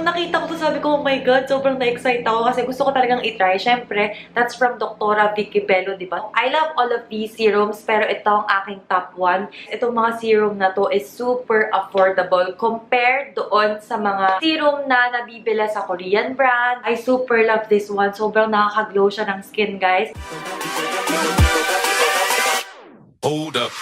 nung nakita ko to, sabi ko, oh my God, sobrang na-excite ako kasi gusto ko talagang itry. Syempre, that's from Dr. Vicky Bello, di ba? I love all of these serums, pero ito ang aking top 1. Itong mga serum na to is super affordable compared doon sa mga serum na nabibila sa Korean brand. I super love this one. Sobrang nakaka-glow siya ng skin, guys. Hold up.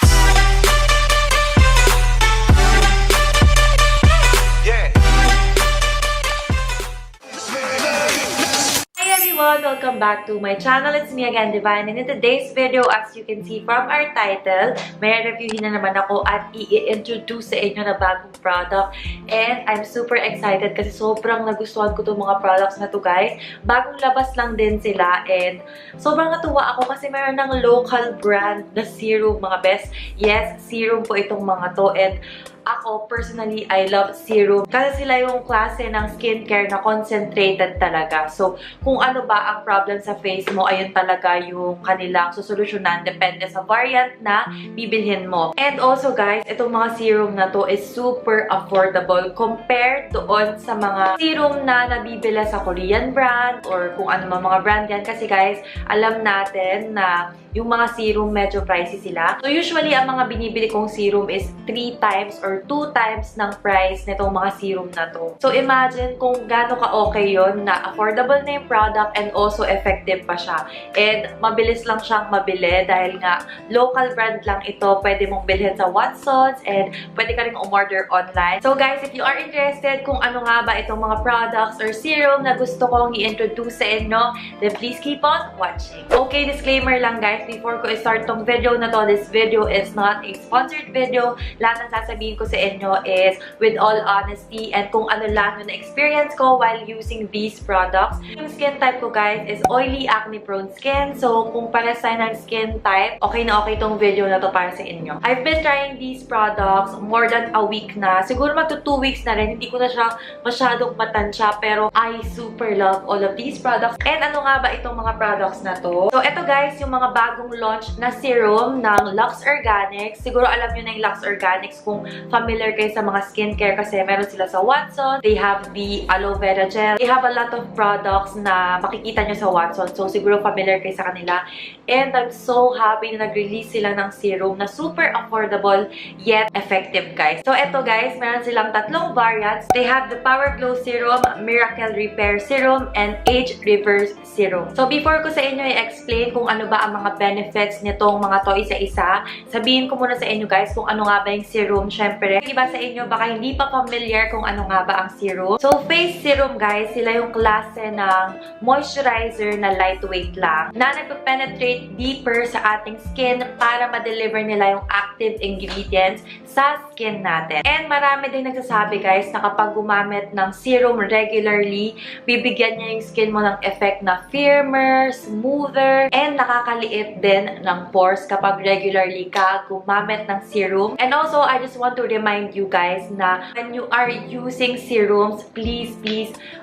Welcome back to my channel. It's me again, Divine, and in today's video, as you can see from our title, may reviewin na naman ako at i-introduce sa inyo na bagong product. And I'm super excited kasi sobrang nagustuhan ko itong mga products na to, guys. Bagong labas lang din sila and sobrang natuwa ako kasi mayroon ng local brand na serum, mga best. Yes, serum po itong mga to, and ako, personally, I love serum. Kasi sila yung klase ng skincare na concentrated talaga. So, kung ano ba ang problem sa face mo, ayun talaga yung kanilang susolusyonan. Depende sa variant na bibilhin mo. And also, guys, itong mga serum na to is super affordable compared doon sa mga serum na nabibila sa Korean brand or kung ano mga brand yan. Kasi, guys, alam natin na yung mga serum medyo pricey sila. So, usually, ang mga binibili kong serum is 3 times or 2 times ng price nitong mga serum na to. So, imagine kung gaano ka-okay yon na affordable na yung product and also effective pa siya. And mabilis lang siyang mabili dahil nga local brand lang ito. Pwede mong bilhin sa Watsons and pwede ka rin umorder online. So, guys, if you are interested kung ano nga ba itong mga products or serum na gusto kong i-introduce sa inyo, then please keep on watching. Okay, disclaimer lang, guys. Before ko i-start tong video na to, this video is not a sponsored video. Lahat ng sasabihin ko sa inyo is with all honesty and kung ano lang yung experience ko while using these products. Yung skin type ko, guys, is oily, acne-prone skin. So, kung pares tayo ng skin type, okay na okay tong video na to para sa inyo. I've been trying these products more than a week na. Siguro magto 2 weeks na rin. Hindi ko na siya masyadong matansya, pero I super love all of these products. And ano nga ba itong mga products na to? So, eto, guys, yung mga bagong launch na serum ng Lux Organics. Siguro alam nyo na yung Lux Organics kung familiar kayo sa mga skincare kasi meron sila sa Watsons. They have the aloe vera gel. They have a lot of products na makikita nyo sa Watsons. So, siguro familiar kayo sa kanila. And I'm so happy na nag-release sila ng serum na super affordable yet effective, guys. So, eto, guys, meron silang 3 variants. They have the Power Glow Serum, Miracle Repair Serum, and Age Reverse Serum. So, before ko sa inyo i-explain kung ano ba ang mga benefits nitong mga to isa-isa, sabihin ko muna sa inyo, guys, kung ano nga ba yung serum. Syempre, iba sa inyo, baka hindi pa familiar kung ano nga ba ang serum. So, face serum, guys, sila yung klase ng moisturizer na lightweight lang, na nagpe-penetrate deeper sa ating skin para ma-deliver nila yung active ingredients sa skin natin. And marami din nagsasabi, guys, na kapag gumamit ng serum regularly, bibigyan niya yung skin mo ng effect na firmer, smoother, and nakakaliit din ng pores kapag regularly ka gumamit ng serum. And also, I just want to remind you, guys, na when you are using serums, please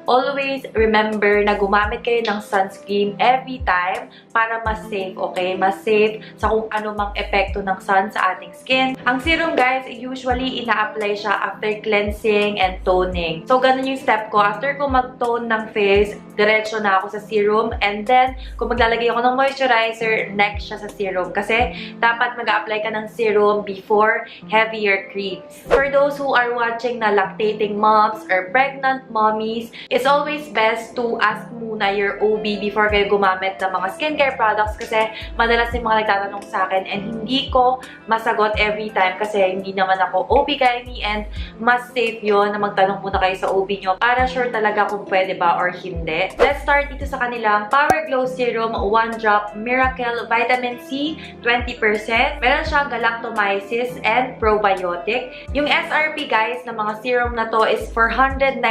always remember na gumamit kayo ng sunscreen every time para mas safe, okay? Mas safe sa kung ano mang epekto ng sun sa ating skin. Ang serum, guys, usually ina-apply siya after cleansing and toning. So, ganun yung step ko. After ko mag-tone ng face, diretso na ako sa serum. And then, kung maglalagay ako ng moisturizer, next siya sa serum. Kasi, dapat mag-apply ka ng serum before heavier creams. For those who are watching na lactating moms or pregnant mommies, it's always best to ask muna your OB before kayo gumamit ng mga skincare products kasi madalas yung mga nagtatanong sa akin and hindi ko masagot every time kasi hindi naman ako OB-GYN and mas safe yun na magtanong muna kayo sa OB nyo para sure talaga kung pwede ba or hindi. Let's start dito sa kanilang Power Glow Serum 1 Drop Miracle Vitamin C 20%. Meron siyang galactomyces and probiotic. Yung SRP, guys, ng mga serum na to is 499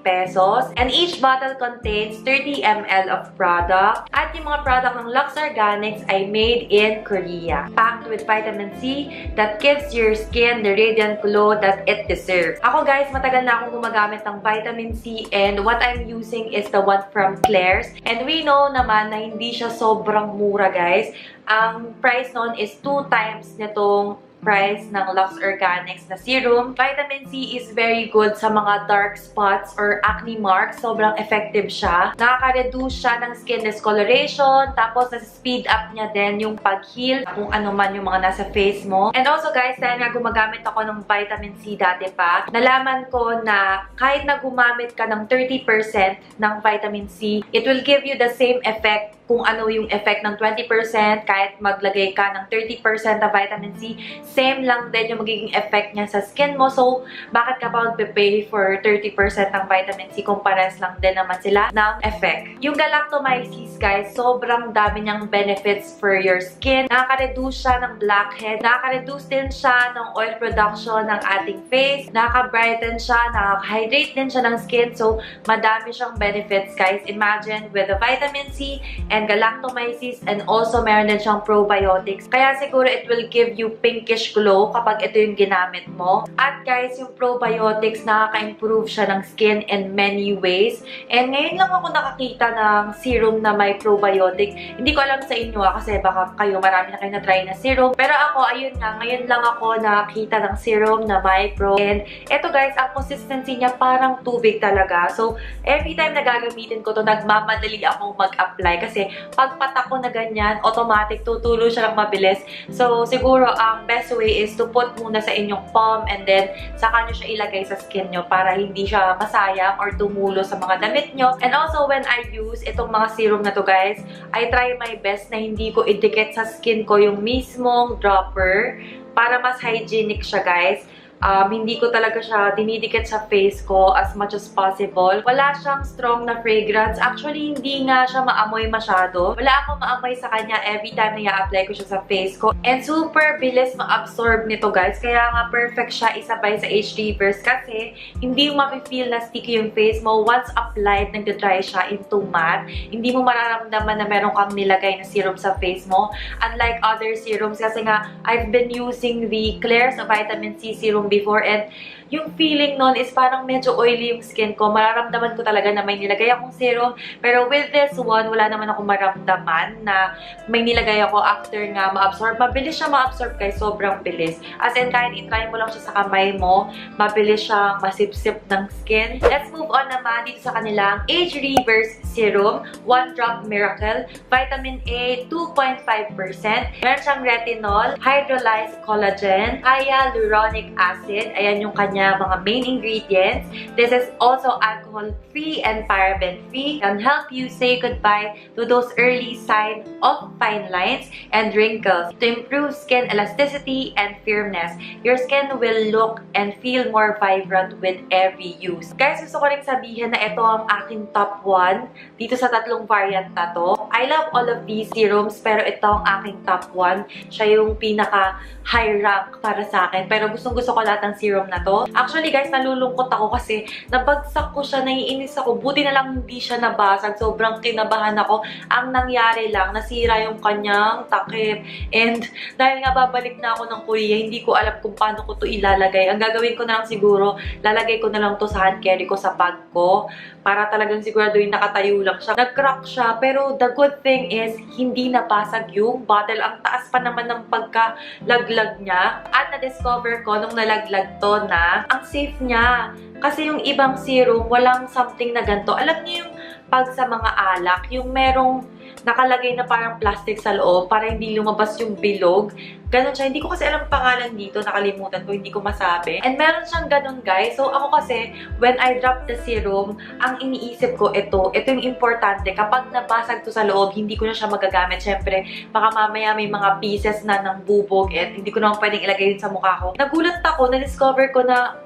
pesos and each bottle contains 30 ml of product. At yung mga product ng Lux Organics ay made in Korea. Packed with vitamin C that gives your skin the radiant glow that it deserves. Ako, guys, matagal na akong gumagamit ng vitamin C and what I'm using is the one from Klairs. And we know naman na hindi siya sobrang mura, guys. Ang price nun is 2 times nitong price ng Lux Organics na serum. Vitamin C is very good sa mga dark spots or acne marks. Sobrang effective siya. Nakaka-reduce siya ng skin discoloration. Tapos, nasa-speed up niya din yung pag-heal kung ano man yung mga nasa face mo. And also guys, dahil nga gumagamit ako ng vitamin C dati pa, nalaman ko na kahit na gumamit ka ng 30% ng vitamin C, it will give you the same effect kung ano yung effect ng 20%, kahit maglagay ka ng 30% na vitamin C, same lang din yung magiging effect niya sa skin mo. So, bakit ka pa magpe-pay for 30% ng vitamin C kung pares lang din naman sila ng effect? Yung galactomyces, guys, sobrang dami niyang benefits for your skin. Nakaka-reduce siya ng blackhead, nakaka-reduce din siya ng oil production ng ating face, nakaka-brighten siya, nakaka-hydrate din siya ng skin. So, madami siyang benefits, guys. Imagine with the vitamin C and galactomyces, and also meron din siyang probiotics. Kaya siguro it will give you pinkish glow kapag ito yung ginamit mo. At guys, yung probiotics, nakaka-improve siya ng skin in many ways. And ngayon lang ako nakakita ng serum na may probiotic. Hindi ko alam sa inyo kasi baka kayo marami na kayo na-try na serum. Pero ako, ayun nga, ngayon lang ako nakakita ng serum na may pro. And ito guys, ang consistency niya parang tubig talaga. So, every time na gagamitin ko to, nagmamadali akong mag-apply kasi pagpatak ko na ganyan, automatic, tutulo siya ng mabilis. So, siguro, ang best way is to put muna sa inyong palm and then saka nyo siya ilagay sa skin nyo para hindi siya masayang or tumulo sa mga damit nyo. And also, when I use itong mga serum na to guys, I try my best na hindi ko idikit sa skin ko yung mismong dropper para mas hygienic siya guys. Hindi ko talaga siya dinidikit sa face ko as much as possible. Wala siyang strong na fragrance. Actually, hindi nga siya maamoy masyado. Wala akong maamoy sa kanya every time na i-apply ko siya sa face ko. And super bilis ma-absorb nito, guys. Kaya nga perfect siya isabay sa age reverse kasi hindi mo ma-feel na sticky yung face mo. Once applied, nagda-dry siya into matte. Hindi mo mararamdaman na meron kang nilagay na serum sa face mo. Unlike other serums, kasi nga, I've been using the Klairs Vitamin C Serum before, and yung feeling nun is parang medyo oily yung skin ko. Mararamdaman ko talaga na may nilagay akong serum. Pero with this one, wala naman ako maramdaman na may nilagay ako after nga ma-absorb. Mabilis siya ma-absorb guys. Sobrang bilis. As in, kahit itry mo lang siya sa kamay mo, mabilis siyang masip-sip ng skin. Let's move on naman dito sa kanilang Age Reverse Serum. 1 Drop Miracle. Vitamin A, 2.5%. Meron siyang retinol, hydrolyzed collagen, hyaluronic acid. Ayan yung kanya mga main ingredients. This is also alcohol-free and paraben-free. Can help you say goodbye to those early signs of fine lines and wrinkles to improve skin elasticity and firmness. Your skin will look and feel more vibrant with every use. Guys, gusto ko rin sabihin na ito ang aking top 1 dito sa tatlong variant na to. I love all of these serums, pero ito ang aking top 1. Siya yung pinaka high rank para sa akin. Pero gustong-gusto ko lahat ng serum na to. Actually guys, nalulungkot ako kasi nabagsak ko siya, naiinis ako. Buti na lang hindi siya nabasag. Sobrang kinabahan ako. Ang nangyari lang, nasira yung kanyang takip. And dahil nga babalik na ako ng Korea, hindi ko alam kung paano ko to ilalagay. Ang gagawin ko na lang siguro, lalagay ko na lang to sa hand carry ko sa bag ko. Para talagang sigurado yung nakatayo lang siya. Nag-crack siya, pero the good thing is, hindi nabasag yung bottle. Ang taas pa naman ng pagkalaglag niya. At na-discover ko nung nalaglag to na ang safe niya. Kasi yung ibang serum, walang something na ganito. Alam niyo yung pag sa mga alak, yung merong nakalagay na parang plastic sa loob para hindi lumabas yung bilog. Ganon siya. Hindi ko kasi alam pangalan dito. Nakalimutan ko. Hindi ko masabi. And meron siyang ganon, guys. So, ako kasi, when I drop the serum, ang iniisip ko, ito yung importante. Kapag nabasag to sa loob, hindi ko na siya magagamit. Siyempre, baka mamaya may mga pieces na ng bubog at hindi ko naman pwedeng ilagay yun sa mukha ko. Nagulat ako, na-discover ko na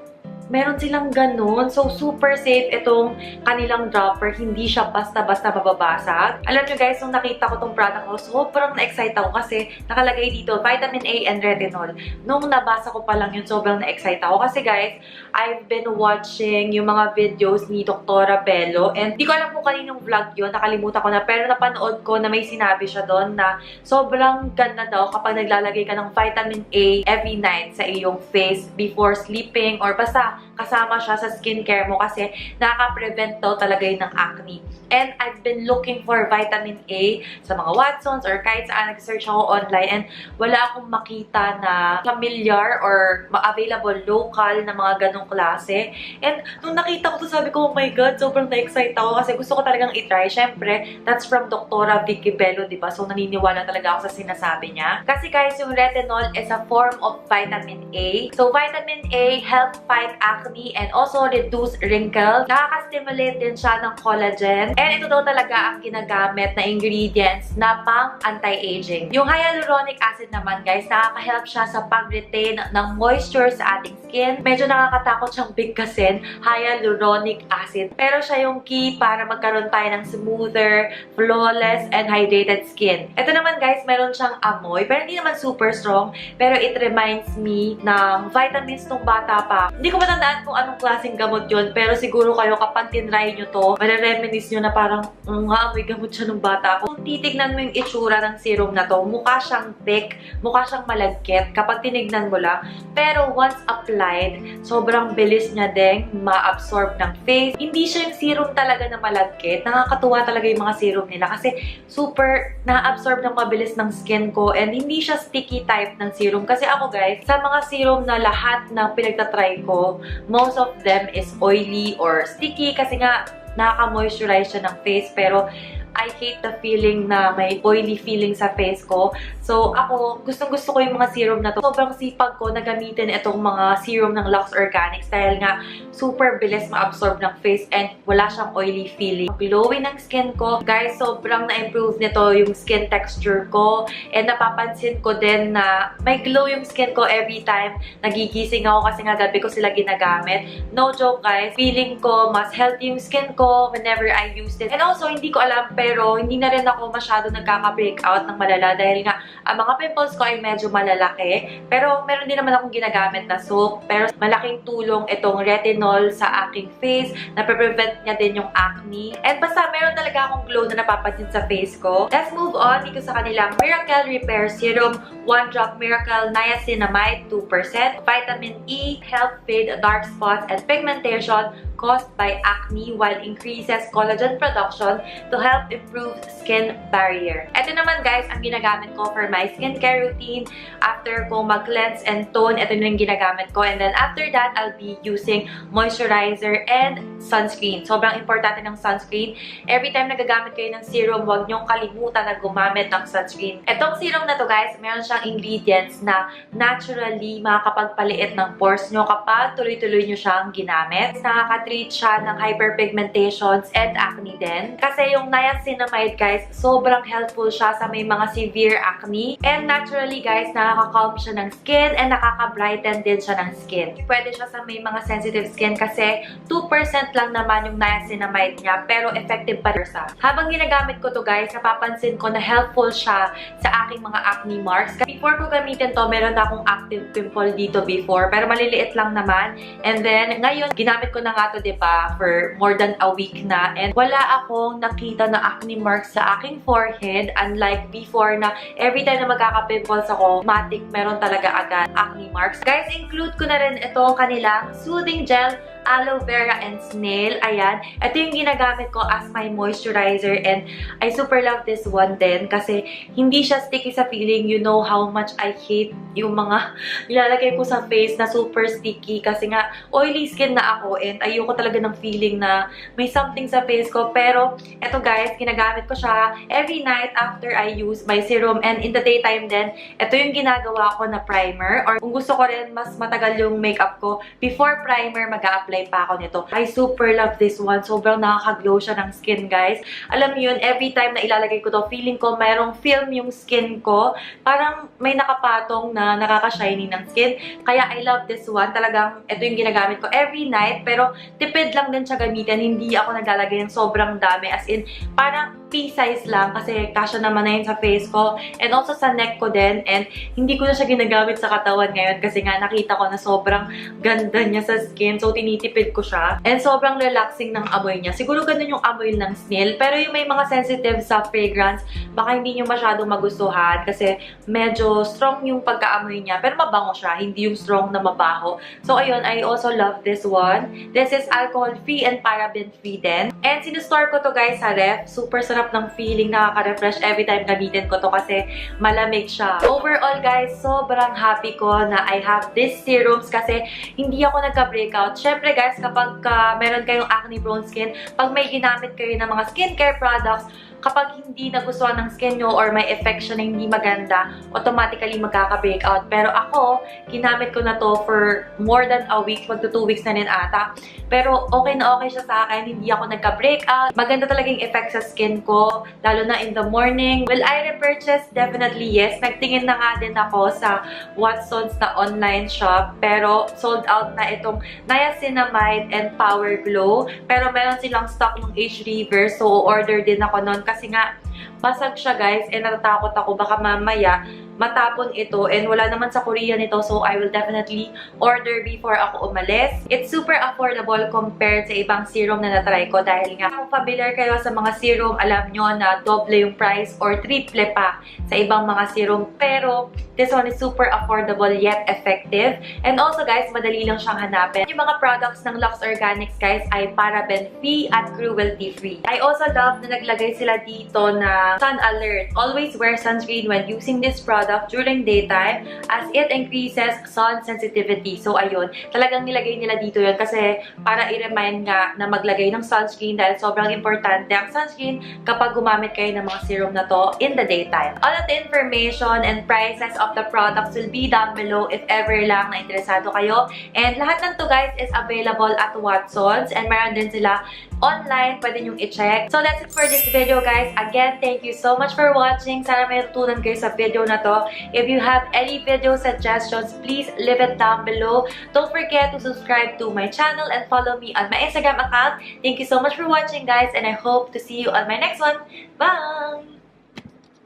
meron silang ganun. So, super safe itong kanilang dropper. Hindi siya basta-basta mababasag. Alam nyo guys, nung nakita ko tong product ko, sobrang na-excite ako kasi nakalagay dito, vitamin A and retinol. Nung nabasa ko pa lang yun, sobrang na-excite ako. Kasi guys, I've been watching yung mga videos ni Dr. Bello. And di ko alam kung kaninong vlog yun. Nakalimutan ko na. Pero napanood ko na may sinabi siya doon na sobrang ganda daw kapag naglalagay ka ng vitamin A every night sa iyong face before sleeping or basta kasama siya sa skincare mo kasi nakaka-prevent daw talaga yun ng acne. And I've been looking for vitamin A sa mga Watsons or kahit saan nag-search ako online and wala akong makita na familiar or available local na mga ganong klase. And nung nakita ko to, sabi ko, oh my God, sobrang na-excite ako kasi gusto ko talagang itry. Syempre, that's from Dr. Vicky Bello, diba? So, naniniwala talaga ako sa sinasabi niya. Kasi guys, yung retinol is a form of vitamin A. So, vitamin A helps fight acne and also reduce wrinkles. Nakaka-stimulate din siya ng collagen. And ito daw talaga ang ginagamit na ingredients na pang anti-aging. Yung hyaluronic acid naman guys, nakaka-help siya sa pag-retain ng moisture sa ating skin. Medyo nakakatakot siyang bigkasin, hyaluronic acid. Pero siya yung key para magkaroon tayo ng smoother, flawless, and hydrated skin. Ito naman guys, meron siyang amoy, pero hindi naman super strong. Pero it reminds me ng vitamins nung bata pa. Hindi ko matandaan kung anong klaseng gamot yun, pero siguro kayo kapag tinry nyo to, marereminis nyo na parang, nga, may gamot siya nung bata ko. Kung titignan mo yung itsura ng serum na to, mukha siyang thick, mukha siyang malagkit kapag tinignan mo lang. Pero once applied, sobrang bilis niya din ma-absorb ng face. Hindi siya yung serum talaga na malagkit. Nakakatuwa talaga yung mga serum nila kasi super na-absorb ng mabilis ng skin ko and hindi siya sticky type ng serum. Kasi ako guys, sa mga serum na lahat na pinagtatry ko, most of them is oily or sticky kasi nga nakaka-moisturize siya ng face pero I hate the feeling na may oily feeling sa face ko. So, ako, gustong-gusto ko yung mga serum na to. Sobrang sipag ko na gamitin itong mga serum ng Lux Organics dahil nga super bilis ma-absorb ng face and wala siyang oily feeling. Glowing ng skin ko. Guys, sobrang na-improve nito yung skin texture ko. And napapansin ko din na may glow yung skin ko every time nagigising ako kasi nga gabi ko sila ginagamit. No joke guys, feeling ko mas healthy yung skin ko whenever I use it. And also, hindi ko alam pero hindi na rin ako masyado nagkaka-breakout ng malala dahil nga ang mga pimples ko ay medyo malalaki. Pero meron din naman akong ginagamit na soap. Pero malaking tulong itong retinol sa aking face. Nape-prevent niya din yung acne. And basta meron talaga akong glow na napapansin sa face ko. Let's move on dito sa kanilang Miracle Repair Serum. 1 drop Miracle Niacinamide 2%. Vitamin E help fade dark spots and pigmentation caused by acne while increases collagen production to help improve skin barrier. Ito naman guys, ang ginagamit ko for my skincare routine. After ko mag-cleanse and tone, ito yung ginagamit ko. And then after that, I'll be using moisturizer and sunscreen. Sobrang importante ng sunscreen. Every time nagagamit kayo ng serum, huwag niyong kalimutan na gumamit ng sunscreen. Itong serum na to guys, meron siyang ingredients na naturally makakapagpaliit ng pores nyo kapag tuloy-tuloy nyo siyang ginamit. Nakaka-treat siya ng hyperpigmentations and acne din. Kasi yung niacinamide guys, sobrang helpful siya sa may mga severe acne. And naturally guys, nakaka-calm siya ng skin and nakaka-brighten din siya ng skin. Pwede siya sa may mga sensitive skin kasi 2% lang naman yung niacinamide niya pero effective pa rin siya. Habang ginagamit ko to guys, napapansin ko na helpful siya sa aking mga acne marks. Before ko gamitin to, meron na akong active pimple dito before pero maliliit lang naman. And then ngayon, ginamit ko na nga to, diba, for more than a week na. And wala akong nakita na acne marks sa aking forehead. Unlike before na every time na magkaka-pimples ako, matik, meron talaga agad acne marks. Guys, include ko na rin ito kanilang soothing gel, aloe vera and snail. Ayan. Ito yung ginagamit ko as my moisturizer and I super love this one din kasi hindi siya sticky sa feeling. You know how much I hate yung mga nilalagay ko sa face na super sticky kasi nga oily skin na ako and ayoko talaga ng feeling na may something sa face ko. Pero ito guys, ginagamit ko siya every night after I use my serum and in the daytime din, ito yung ginagawa ko na primer or kung gusto ko rin mas matagal yung makeup ko, before primer mag-a-apply pa ako nito. I super love this one. Sobrang nakaka-glow siya ng skin, guys. Alam mo yun, every time na ilalagay ko to, feeling ko mayroong film yung skin ko. Parang may nakapatong na nakaka-shiny ng skin. Kaya I love this one. Talagang ito yung ginagamit ko every night. Pero tipid lang din siya gamitin. Hindi ako naglalagay ng sobrang dami. As in, parang pea-size lang kasi kasya naman na yun sa face ko and also sa neck ko din, and hindi ko na siya ginagamit sa katawan ngayon kasi nga nakita ko na sobrang ganda niya sa skin, so tinitipid ko siya and sobrang relaxing ng amoy niya. Siguro ganun yung amoy ng snail, pero yung may mga sensitive sa fragrance, baka hindi nyo masyadong magustuhan kasi medyo strong yung pagkaamoy niya, pero mabango siya, hindi yung strong na mabaho. So ayun, I also love this one. This is alcohol-free and paraben-free din. And sinustore ko to guys sa ref. Super sarap ng feeling, nakaka-refresh every time gamitin ko to kasi malamig siya. Overall guys, sobrang happy ko na I have these serums kasi hindi ako nagka-breakout. Syempre guys, kapag meron kayong acne-prone skin, pag may ginamit kayo ng mga skincare products, kapag hindi nagustuhan ng skin nyo or may effect siya na hindi maganda, automatically magkaka-breakout. Pero ako, ginamit ko na to for more than a week, magto 2 weeks na rin ata. Pero okay na okay siya sa akin, hindi ako nagka-breakout. Maganda talagang effect sa skin ko, lalo na in the morning. Will I repurchase? Definitely yes. Nagtingin na nga din ako sa Watsons na online shop, pero sold out na itong Niacinamide and Power Glow. Pero meron silang stock ng Age Reverse, so order din ako nun kasi nga basag siya guys, and natatakot ako baka mamaya matapon ito, and wala naman sa Korea nito, so I will definitely order before ako umalis. It's super affordable compared sa ibang serum na natry ko dahil nga kung familiar kayo sa mga serum, alam nyo na doble yung price or triple pa sa ibang mga serum, pero this one is super affordable yet effective. And also guys, madali lang siyang hanapin. Yung mga products ng Lux Organics guys ay paraben-free at cruelty-free. I also love na naglagay sila dito na sun alert. Always wear sunscreen when using this product during daytime as it increases sun sensitivity. So ayun, talagang nilagay nila dito yun kasi para i-remind nga na maglagay ng sunscreen dahil sobrang importante ang sunscreen kapag gumamit kayo ng mga serum na to in the daytime. All of the information and prices of the products will be down below if ever lang na interesado kayo. And lahat ng to guys is available at Watsons, and meron din sila online, pwede nyong i-check. So that's it for this video guys. Again, thank you so much for watching. Sana may natutunan kayo sa video na to. If you have any video suggestions, please leave it down below. Don't forget to subscribe to my channel and follow me on my Instagram account. Thank you so much for watching guys, and I hope to see you on my next one. Bye!